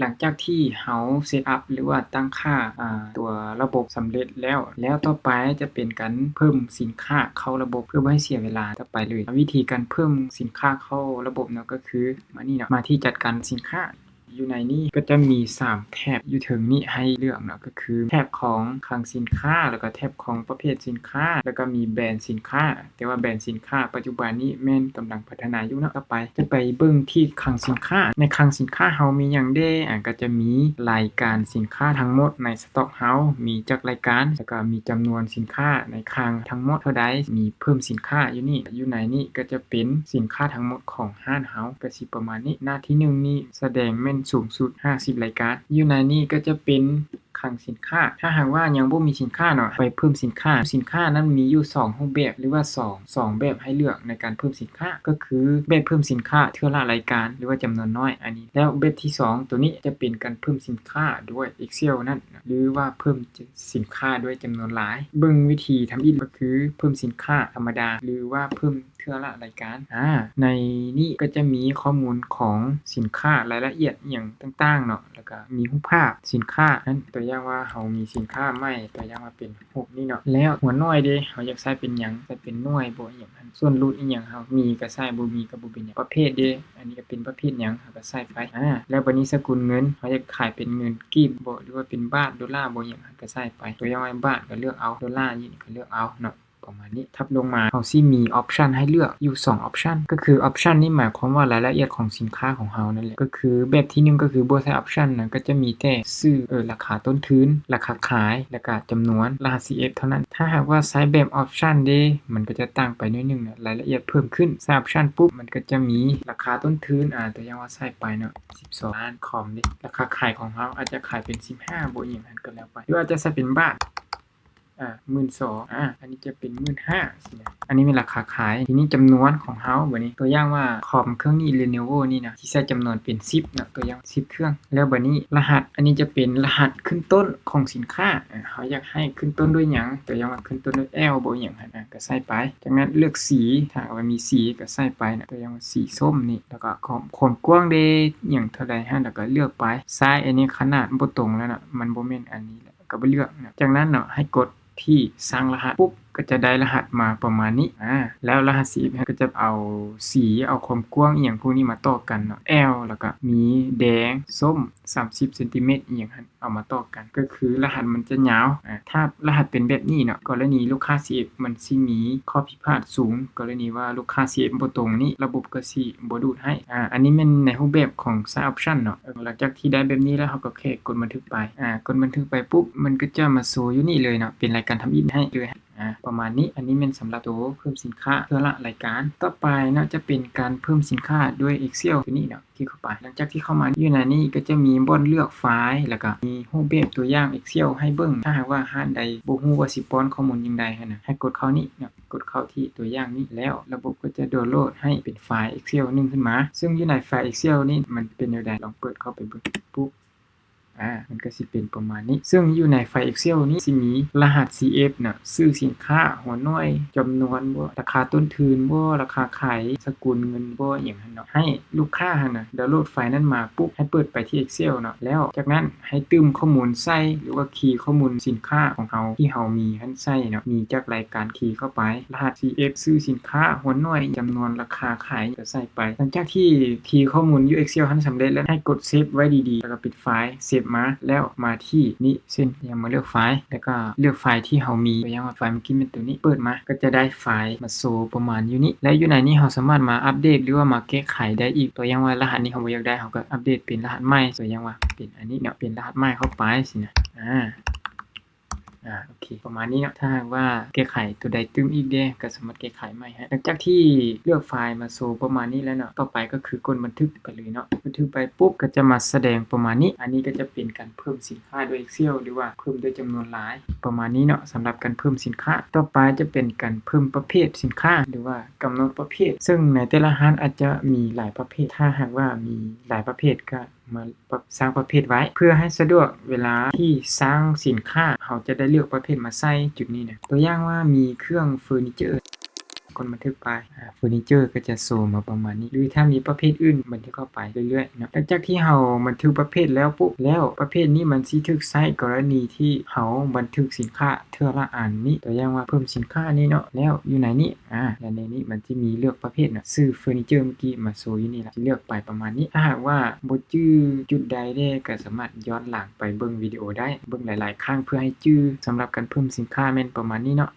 ลังจากที่เฮาเซตอัปหรือว่าตั้งค่าตัวระบบสำเร็จแล้วต่อไปจะเป็นการเพิ่มสินค้าเข้าระบบเพื่อบ่ให้เสียเวลาต่อไปเลยวิธีการเพิ่มสินค้าเข้าระบบเนาะก็คือมานี่เนาะมาที่จัดการสินค้าอยู่ในนี้ก็จะมี3แท็บอยู่เทิงนี้ให้เลือกเนาะก็คือแท็บของคลังสินค้าแล้วก็แท็บของประเภทสินค้าแล้วก็มีแบรนด์สินค้าแต่ว่าแบรนด์สินค้าปัจจุบันนี้แม่นกำลังพัฒนาอยู่เนาะต่อไปจะไปเบิ่งที่คลังสินค้าในคลังสินค้าเฮามีหยังเด้ก็จะมีรายการสินค้าทั้งหมดในสต็อกเฮามีจักรายการแล้วก็มีจำนวนสินค้าในคลังทั้งหมดเท่าใดมีเพิ่มสินค้าอยู่นี่อยู่ในนี้ก็จะเป็นสินค้าทั้งหมดของห้านเฮาก็สิประมาณนี้หน้าที่1นี่แสดงแม่นสูงสุด50รายการอยู่ในนี้ก็จะเป็นคลังสินค้าถ้าหากว่ายังบ่มีสินค้าเนาะไปเพิ่มสินค้านั้นมีอยู่2รูปแบบหรือว่า2แบบให้เลือกในการเพิ่มสินค้าก็คือแบบเพิ่มสินค้าเทื่อละรายการหรือว่าจำนวนน้อยอันนี้แล้วแบบที่2ตัวนี้จะเป็นการเพิ่มสินค้าด้วย Excel นั่นหรือว่าเพิ่มสินค้าด้วยจำนวนหลายเบิ่งวิธีทำอินก็คือเพิ่มสินค้าธรรมดาหรือว่าเพิ่มเทื่อละรายการในนี้ก็จะมีข้อมูลของสินค้ารายละเอียดอิหยังต่างๆเนาะแล้วก็มีรูปภาพสินค้านั้นตัวอย่างว่าเฮามีสินค้าใหม่ตัวอย่างว่าเป็น6นี่เนาะแล้วหัวหน่วยเด้เฮาอยากใช้เป็นหยังใช้เป็นหน่วยบ่อิหยังหั่นส่วนรูทอีหยังเฮามีก็ใช้บ่มีก็บ่เป็นหยังประเภทเด้อันนี้ก็เป็นประเภทหยังเฮาก็ใช้ไปแล้วบัดนี้สกุลเงินเฮาอยากขายเป็นเงินกีบบ่หรือว่าเป็นบาทดอลลาร์บ่อิหยังก็ใช้ไปตัวอย่างว่าบาทก็เลือกเอาดอลลาร์นี่ก็เลือกเอาเนาะประมาณนี้ทับลงมาเฮาสิมีออปชันให้เลือกอยู่2ออปชันก็คือออปชันนี้หมายความว่ารายละเอียดของสินค้าของเฮานั่นแหละก็คือแบบที่1ก็คือบ่ใช้ออปชันนะก็จะมีแต่ชื่อราคาต้นทุนราคาขายแล้วก็จำนวนรหัส CF เท่านั้นถ้าหากว่าใช้แบบออปชันเด้มันก็จะต่างไปนิดนึงนะรายละเอียดเพิ่มขึ้นใช้ออปชันปุ๊บมันก็จะมีราคาต้นทุนตัวอย่างว่าใช้ไปเนาะ12ล้านคอมนี่ราคาขายของเฮาอาจจะขายเป็น15บ่อย่างนั้นก็แล้วไปหรืออาจจะใช้เป็นบาท12,000อันนี้จะเป็น 15,000 สินะอันนี้เป็นราคาขายทีนี้จำนวนของเฮาบัดนี้ตัวอย่างว่าคอมเครื่องนี้ Lenovo นี่นะสิใช้จำนวนเป็น10เนาะตัวอย่าง10เครื่องแล้วบัดนี้รหัสอันนี้จะเป็นรหัสขึ้นต้นของสินค้าเฮาอยากให้ขึ้นต้นด้วยหยังตัวอย่างว่าขึ้นต้นด้วย L บ่หยังหั่นก็ใส่ไปจากนั้นเลือกสีถ้าว่ามีสีก็ใส่ไปนะตัวอย่างว่าสีส้มนี่แล้วก็ความกว้างเด้หยังเท่าใดแล้วก็เลือกไปซ้ายอันนี้ขนาดบ่ตรงแล้วน่ะมันบ่แม่นอันนี้แล้วก็บ่เลือกนะจากนั้นเนาะให้กดที่สร้างรหัสปุ๊บก็จะได้รหัสมาประมาณนี้แล้วรหัสสีก็จะเอาสีเอาความกว้างอีหยังพวกนี้มาต่อกันเนาะ L แล้วก็มีแดงส้ม30เซนติเมตรอีหยังหั่นเอามาต่อกันก็คือรหัสมันจะยาวถ้ารหัสเป็นแบบนี้เนาะกรณีลูกค้า CF มันสิมีข้อผิดพลาดสูงกรณีว่าลูกค้า CF บ่ตรงนี้ระบบก็สิบ่ดูดให้อันนี้มันในรูปแบบของ Side Option เนาะหลังจากที่ได้แบบนี้แล้วเราก็แค่กดบันทึกไปกดบันทึกไปปุ๊บมันก็จะมาโชว์อยู่นี่เลยเนาะเป็นรายการทำอินให้เลยประมาณนี้อันนี้เป็นสำหรับตัวเพิ่มสินค้าเพื่อละรายการต่อไปเนาะจะเป็นการเพิ่มสินค้าด้วย Excel ตัวนี้เนาะที่เข้าไปหลังจากที่เข้ามาอยู่ในนี้ก็จะมีบ่อนเลือกไฟล์แล้วก็มีรูปแบบตัวอย่าง Excel ให้เบิ่งถ้าหากว่าร้านใดบ่ฮู้ว่าสิป้อนข้อมูลจังได๋หั่นน่ะให้กดเข้านี้เนาะกดเข้าที่ตัวอย่างนี้แล้วระบบก็จะดาวน์โหลดให้เป็นไฟล์ Excel นึงขึ้นมาซึ่งอยู่ในไฟล์ Excel นี่มันเป็นแนวใดลองเปิดเข้าไปเบิ่งปุ๊บมันก็สิเป็นประมาณนี้ซึ่งอยู่ในไฟล์ Excel นี้สิมีรหัส CF น่ะชื่อสินค้าหัวหน่วยจำนวนบ่ราคาต้นทุนบ่ราคาขายสกุลเงินบ่อิหยังหั่นเนาะให้ลูกค้าหั่นน่ะดาวน์โหลดไฟล์นั้นมาปุ๊บให้เปิดไปที่ Excel เนาะแล้วจากนั้นให้ตึมข้อมูลใส่หรือว่าคีย์ข้อมูลสินค้าของเฮาที่เฮามีหั่นใส่เนาะมีจากรายการคีย์เข้าไปรหัส CF ชื่อสินค้าหัวหน่วยจำนวนราคาขายก็ใส่ไปหลังจากที่คีย์ข้อมูลอยู่ Excel หั่นสำเร็จแล้วให้กดเซฟไว้ดีๆแล้วก็ปิดไฟล์เซฟมาแล้วมาที่นี่เช่นยังมาเลือกไฟล์แล้วก็เลือกไฟล์ที่เฮามีตัวอย่างว่าไฟล์เมื่อกี้เป็นตัวนี้เปิดมาก็จะได้ไฟล์มาโชว์ประมาณอยู่นี้และอยู่ในนี้เฮาสามารถมาอัปเดตหรือว่ามาแก้ไขได้อีกตัวอย่างว่ารหัสนี้เฮาบ่อยากได้เฮาก็อัปเดตเป็นรหัสใหม่ตัวอย่างว่าเป็นอันนี้เนาะเป็นรหัสใหม่เข้าไปสินะโอเคประมาณนี้เนาะถ้าหากว่าแก้ไขตัวใดตึมอีกเด้ก็สามารถแก้ไขใหม่หลังจากที่เลือกไฟล์มาโชว์ประมาณนี้แล้วเนาะต่อไปก็คือกดบันทึกไปเลยเนาะบันทึกไปปุ๊บก็จะมาแสดงประมาณนี้อันนี้ก็จะเป็นการเพิ่มสินค้าด้วย Excel หรือว่าเพิ่มด้วยจำนวนหลายประมาณนี้เนาะสำหรับการเพิ่มสินค้าต่อไปจะเป็นการเพิ่มประเภทสินค้าหรือว่ากำหนดประเภทซึ่งในแต่ละร้านอาจจะมีหลายประเภทถ้าหากว่ามีหลายประเภทก็มาสร้างประเภทไว้เพื่อให้สะดวกเวลาที่สร้างสินค้าเราจะได้เลือกประเภทมาใส่จุดนี้นะตัวอย่างว่ามีเครื่องเฟอร์นิเจอร์ คนบันทึกไปเฟอร์นิเจอร์ก็จะโชว์มาประมาณนี้หรือถ้ามีประเภทอื่นบันทึกเข้าไปเรื่อยๆเนาะหลังจากที่เราบันทึกประเภทแล้วปุ๊บแล้วประเภทนี้มันสิถูกใช้กรณีที่เราบันทึกสินค้าเทื่อละอันนี้ตัวอย่างว่าเพิ่มสินค้านี้เนาะแล้วอยู่ไหนนี่แล้วในนี้มันจะมีเลือกประเภทน่ะซื้อเฟอร์นิเจอร์เมื่อกี้มาโชว์อยู่นี่ล่ะสิเลือกไปประมาณนี้ถ้าหากว่าบ่จื้อจุดใดได้ก็สามารถย้อนหลังไปเบิ่งวิดีโอได้เบิ่งหลายๆครั้งเพื่อให้จื้อสำหรับการเพิ่มสินค้าแม่นประมาณนี้เนาะ